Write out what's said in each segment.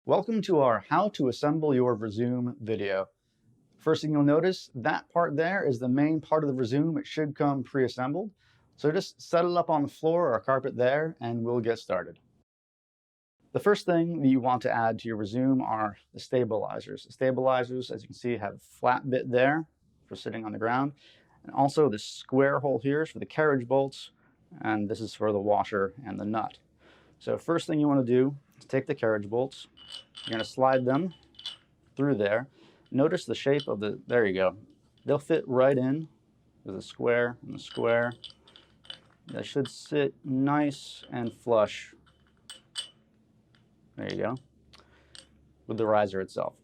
Welcome to our How to Assemble Your VirZOOM video. First thing you'll notice, that part there is the main part of the VirZOOM. It should come pre-assembled. So just set it up on the floor or a carpet there and we'll get started. The first thing that you want to add to your VirZOOM are the stabilizers. The stabilizers, as you can see, have a flat bit there for sitting on the ground. And also the square hole here is for the carriage bolts, and this is for the washer and the nut. So first thing you want to do is take the carriage bolts. You're going to slide them through there. Notice the shape of the, there you go. They'll fit right in with the square and the square. They should sit nice and flush. There you go, with the riser itself.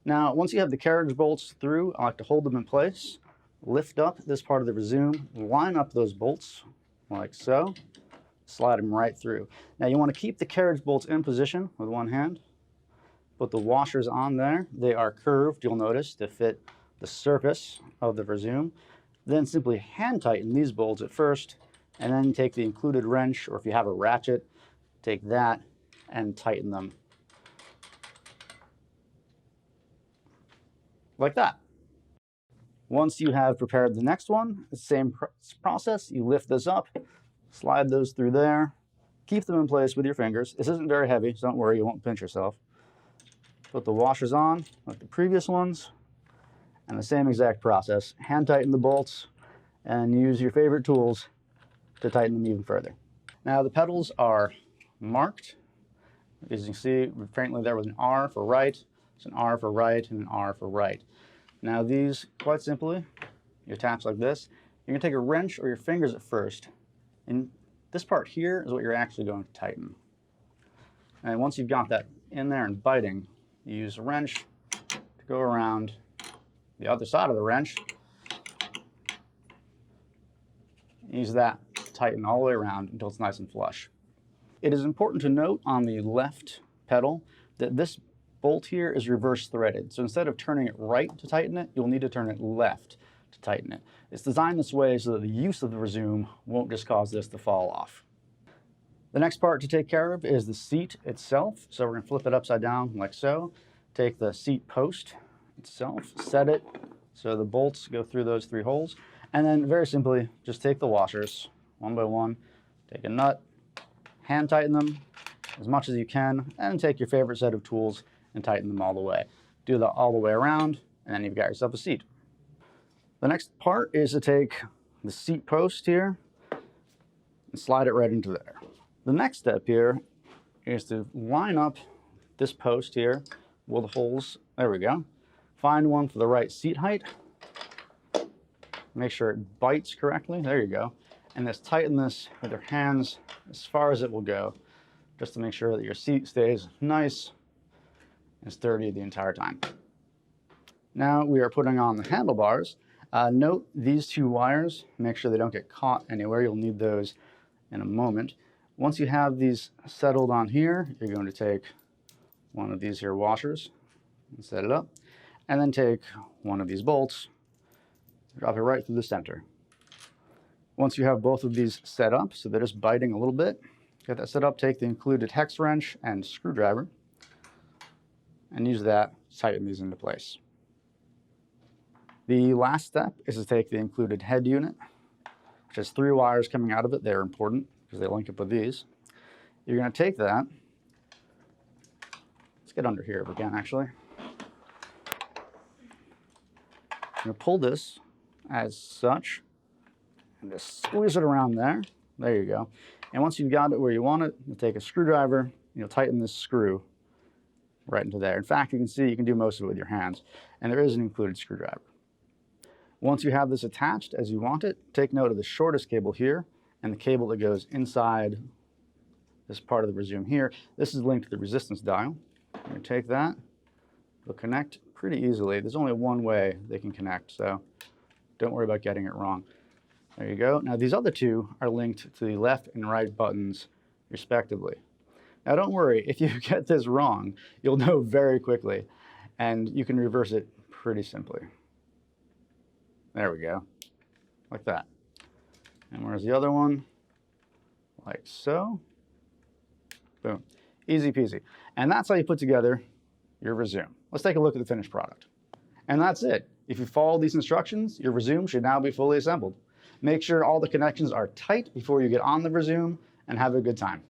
Now, once you have the carriage bolts through, I like to hold them in place, lift up this part of the VirZOOM, line up those bolts like so, slide them right through. Now, you want to keep the carriage bolts in position with one hand. Put the washers on there. They are curved, you'll notice, to fit the surface of the VirZOOM. Then simply hand tighten these bolts at first, and then take the included wrench, or if you have a ratchet, take that and tighten them like that. Once you have prepared the next one, the same process, you lift this up, slide those through there, keep them in place with your fingers. This isn't very heavy, so don't worry, you won't pinch yourself. Put the washers on like the previous ones, and the same exact process. Hand tighten the bolts and use your favorite tools to tighten them even further. Now the pedals are marked. As you can see, faintly there was an R for right, it's an R for right, and an R for right. Now these, quite simply, you attach like this. You're going to take a wrench or your fingers at first, and this part here is what you're actually going to tighten. And once you've got that in there and biting, you use a wrench to go around the other side of the wrench. Use that to tighten all the way around until it's nice and flush. It is important to note on the left pedal that this bolt here is reverse threaded. So instead of turning it right to tighten it, you'll need to turn it left to tighten it. It's designed this way so that the use of the VirZOOM won't just cause this to fall off. The next part to take care of is the seat itself. So we're going to flip it upside down like so. Take the seat post itself, set it so the bolts go through those three holes. And then very simply, just take the washers one by one, take a nut, hand tighten them as much as you can, and take your favorite set of tools and tighten them all the way. Do that all the way around, and then you've got yourself a seat. The next part is to take the seat post here and slide it right into there. The next step here is to line up this post here with the holes. There we go. Find one for the right seat height. Make sure it bites correctly. There you go. And just tighten this with your hands as far as it will go, just to make sure that your seat stays nice and sturdy the entire time. Now we are putting on the handlebars. Note these two wires, make sure they don't get caught anywhere. You'll need those in a moment. Once you have these settled on here, you're going to take one of these here washers and set it up, and then take one of these bolts, drop it right through the center. Once you have both of these set up, so they're just biting a little bit, get that set up, take the included hex wrench and screwdriver, and use that to tighten these into place. The last step is to take the included head unit, which has three wires coming out of it. They're important because they link up with these. You're going to take that. Let's get under here if we can, actually. You're going to pull this as such, and just squeeze it around there. There you go. And once you've got it where you want it, you'll take a screwdriver, and you'll tighten this screw right into there. In fact, you can see you can do most of it with your hands, and there is an included screwdriver. Once you have this attached as you want it, take note of the shortest cable here and the cable that goes inside this part of the VirZOOM here. This is linked to the resistance dial. You're going to take that. It'll connect pretty easily. There's only one way they can connect, so don't worry about getting it wrong. There you go. Now these other two are linked to the left and right buttons respectively. Now don't worry, if you get this wrong, you'll know very quickly, and you can reverse it pretty simply. There we go, like that. And where's the other one? Like so. Boom. Easy peasy. And that's how you put together your VirZOOM. Let's take a look at the finished product. And that's it. If you follow these instructions, your VirZOOM should now be fully assembled. Make sure all the connections are tight before you get on the VirZOOM, and have a good time.